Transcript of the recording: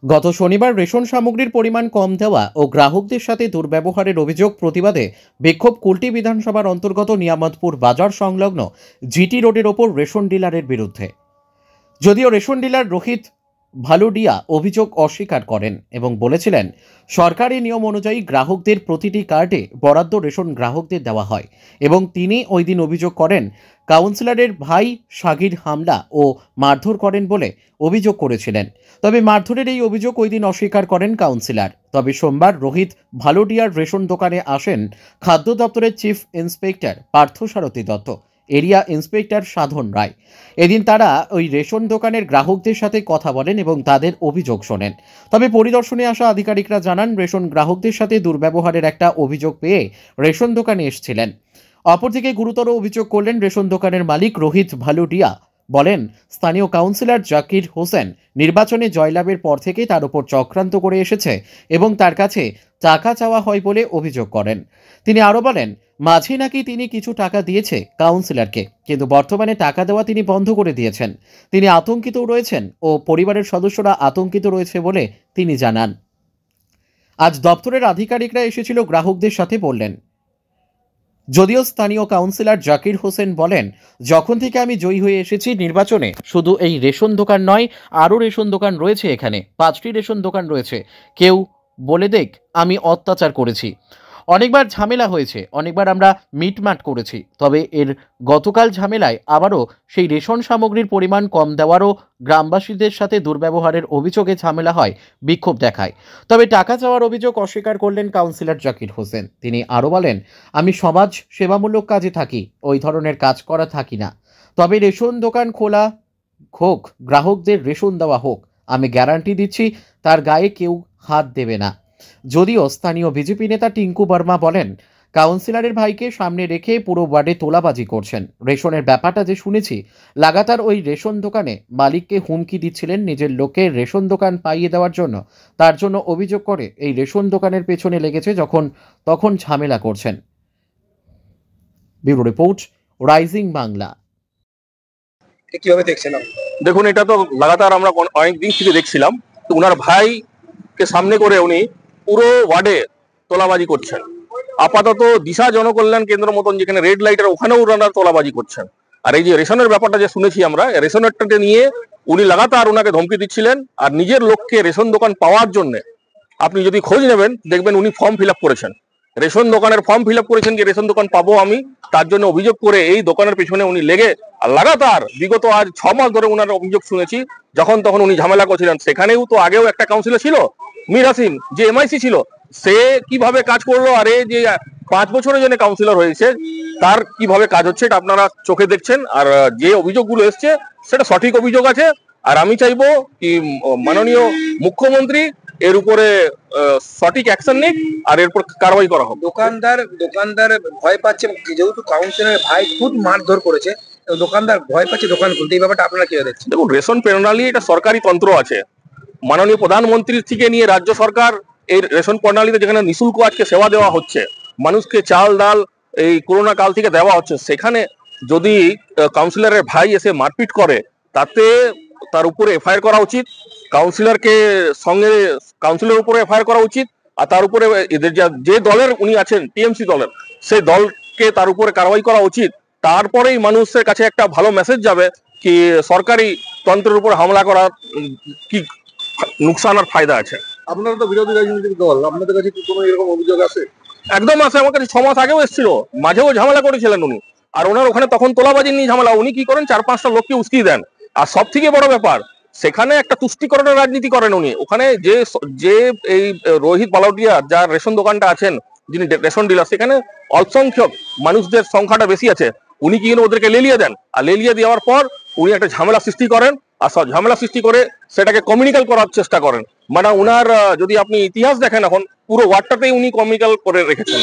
গত শনিবার রেশন সামগ্রীর পরিমাণ কম দেওয়া ও গ্রাহকদের সাথে দুর্ব্যবহারের অভিযোগ প্রতিবাদে বিক্ষোভ কুলটি বিধানসভার অন্তর্গত নিয়ামতপুর বাজার সংলগ্ন জিটি রোডের ওপর রেশন ডিলারের বিরুদ্ধে। যদিও রেশন ডিলার রোহিত ভালুডিয়া অভিযোগ অস্বীকার করেন এবং বলেছিলেন সরকারি নিয়ম অনুযায়ী গ্রাহকদের প্রতিটি কার্ডে বরাদ্দ রেশন গ্রাহকদের দেওয়া হয় এবং তিনি ওই দিন অভিযোগ করেন কাউন্সিলরের ভাই সাগির হামলা ও মারধর করেন বলে অভিযোগ করেছিলেন। তবে মারধরের এই অভিযোগ ওই দিন অস্বীকার করেন কাউন্সিলর। তবে সোমবার রোহিত ভালুডিয়ার রেশন দোকানে আসেন খাদ্য দপ্তরের chief inspector Parthasarathi Dutta, area inspector Sadhan Roy. এদিন তারা ওই রেশন দোকানের গ্রাহকদের সাথে কথা বলেন এবং তাদের অভিযোগ শোনেন। তবে পরিদর্শনে আসা আধিকারিকরা জানান রেশন গ্রাহকদের সাথে দুর্ব্যবহারের একটা অভিযোগ পেয়ে রেশন দোকানে এসেছিলেন। অপরদিকে গুরুতর অভিযোগ করলেন রেশন দোকানের মালিক রোহিত ভালুডিয়া। বলেন স্থানীয় কাউন্সিলর জাকির হোসেন নির্বাচনে জয়লাভের পর থেকে তার উপর চক্রান্ত করে এসেছে এবং তার কাছে টাকা চাওয়া হয় বলে অভিযোগ করেন। তিনি আরও বলেন মাঝে নাকি তিনি কিছু টাকা দিয়েছে কাউন্সিলরকে, কিন্তু বর্তমানে টাকা দেওয়া তিনি বন্ধ করে দিয়েছেন। তিনি আতঙ্কিত রয়েছেন ও পরিবারের সদস্যরা আতঙ্কিত রয়েছে বলে তিনি জানান। আজ দপ্তরের আধিকারিকরা এসেছিল গ্রাহকদের সাথে বললেন। যদিও স্থানীয় কাউন্সিলর জাকির হোসেন বলেন যখন থেকে আমি জয়ী হয়ে এসেছি নির্বাচনে, শুধু এই রেশন দোকান নয়, আরও রেশন দোকান রয়েছে, এখানে 5টি রেশন দোকান রয়েছে। কেউ বলে দেখ আমি অত্যাচার করেছি, অনেকবার ঝামেলা হয়েছে, অনেকবার আমরা মিটমাট করেছি। তবে এর গতকাল ঝামেলায় আবারও সেই রেশন সামগ্রীর পরিমাণ কম দেওয়ারও গ্রামবাসীদের সাথে দুর্ব্যবহারের অভিযোগে ঝামেলা হয়, বিক্ষোভ দেখায়। তবে টাকা চাওয়ার অভিযোগ অস্বীকার করলেন কাউন্সিলর জাকির হোসেন। তিনি আরও বলেন আমি সমাজ সেবামূলক কাজে থাকি, ওই ধরনের কাজ করা থাকি না। তবে রেশন দোকান খোলা হোক, গ্রাহকদের রেশন দেওয়া হোক, আমি গ্যারান্টি দিচ্ছি তার গায়ে কেউ হাত দেবে না। যদিও স্থানীয় বিজেপি নেতা টিঙ্কু বর্মা বলেন কাউন্সিলরের ভাইকে সামনে রেখে পুরো ওয়ার্ডে তোলাবাজি করছেন। রেশনের ব্যাপারটা যে শুনেছি, লাগাতার ওই রেশন দোকানে মালিককে হুমকি দিচ্ছিলেন নিজের লোককে রেশন দোকান পাইয়ে দেওয়ার জন্য। তার জন্য অভিযোগ করে এই রেশন দোকানের পেছনে লেগেছে, তখন ঝামেলা করছেন। Bureau report, rising Bangla. কিভাবে দেখছেন? দেখুন, এটা তো লাগাতার আমরা অনেক দিন থেকে দেখছিলাম। ওনার ভাইকে সামনে করে উনি পুরো ওয়ার্ডে তোলাবাজি করছেন। আপাতত দিশা জনকল্যাণ কেন্দ্র মতন যেখানে রেড লাইটের ওখানেও ওনারা তোলাবাজি করছেন। আর এই যে রেশনের ব্যাপারটা যে শুনেছি আমরা, রেশনেরটাকে নিয়ে উনি লাগাতার ওনাকে ধমকি দিচ্ছিলেন। আর নিজের লোককে রেশন দোকান পাওয়ার জন্য আপনি যদি খোঁজ নেবেন দেখবেন উনি ফর্ম ফিল আপ করেছেন, রেশন দোকানের ফর্ম ফিল আপ করেছেন যে রেশন দোকান পাবো আমি, তার জন্য অভিযোগ করে এই দোকানের পেছনে উনি লেগে আর লাগাতার বিগত আজ 6 মাস ধরে উনার অভিযোগ শুনেছি। যখন তখন উনি ঝামেলা করছিলেন। সেখানেও তো আগেও একটা কাউন্সিলর ছিল মীর হাসিম, যে এমআইসি ছিল, সে কিভাবে কাজ করলো আর এই যে 5 বছরের জন্য কাউন্সিলর হয়েছে তার কিভাবে কাজ হচ্ছে এটা আপনারা চোখে দেখছেন। আর যে অভিযোগগুলো এসছে সেটা সঠিক অভিযোগ আছে। আর আমি চাইবো কি মাননীয় মুখ্যমন্ত্রী এর উপরে সঠিক অ্যাকশন নিক আর এরপর কারবাই করা হবে। দোকানদার ভয় পাচ্ছে, যেহেতু কাউন্সিলরের ভাই খুব মারধর করেছে, দোকানদার ভয় পাচ্ছে দোকান খুলতে। এই ব্যাপারটা আপনারা কিভাবে দেখছেন? দেখুন, রেশন প্রণালী এটা সরকারি তন্ত্র আছে। মাননীয় প্রধানমন্ত্রী থেকে নিয়ে রাজ্য সরকার এই রেশন প্রণালীতে যেখানে নিঃশুল্ক আজকে সেবা দেওয়া হচ্ছে, মানুষকে চাল ডাল এই করোনা কাল থেকে দেওয়া হচ্ছে, সেখানে যদি কাউন্সিলরের ভাই এসে মারপিট করে তাতে তার উপরে এফআইআর করা উচিত। কাউন্সিলরকে সঙ্গে কাউন্সিলরের উপরে এফআইআর করা উচিত। আর তার উপরে এদের যে দলের উনি আছেন টিএমসি দলের, সেই দলকে তার উপরে কারবাই করা উচিত। তারপরেই মানুষের কাছে একটা ভালো মেসেজ যাবে কি সরকারি তন্ত্রের উপর হামলা করার কি নুকসান আর ফায়দা আছে। আপনারা তো বিরোধী রাজনৈতিক দল, আপনাদের কাছে কি কোনো এরকম অভিযোগ আছে? একদম আছে, আমার কাছে 6 মাস আগেও এসেছিল, মাঝেও ঝামেলা করেছিলেন উনি। আর ওনার ওখানে তখন তোলাবাজি নিয়ে ঝামেলা, উনি কি করেন 4-5টা লোককে উস্কিয়ে দেন। আর সব থেকে বড় ব্যাপার, সেখানে একটা তুষ্টিকরণের রাজনীতি করেন উনি। ওখানে যে এই রোহিত ভালুডিয়া যার রেশন দোকানটা আছেন, যিনি রেশন ডিলার, সেখানে অল্প সংখ্যক মানুষদের সংখ্যাটা বেশি আছে। উনি কি ওদেরকে লেলিয়ে দেন, আর লেলিয়ে দেওয়ার পর উনি একটা ঝামেলা সৃষ্টি করেন। আর ঝামেলা সৃষ্টি করে সেটাকে কমিউনিক্যাল করার চেষ্টা করেন। মানে উনার যদি আপনি ইতিহাস দেখেন, এখন পুরো ওয়ার্ডটাতেই উনি কমিউনিক্যাল করে রেখেছেন।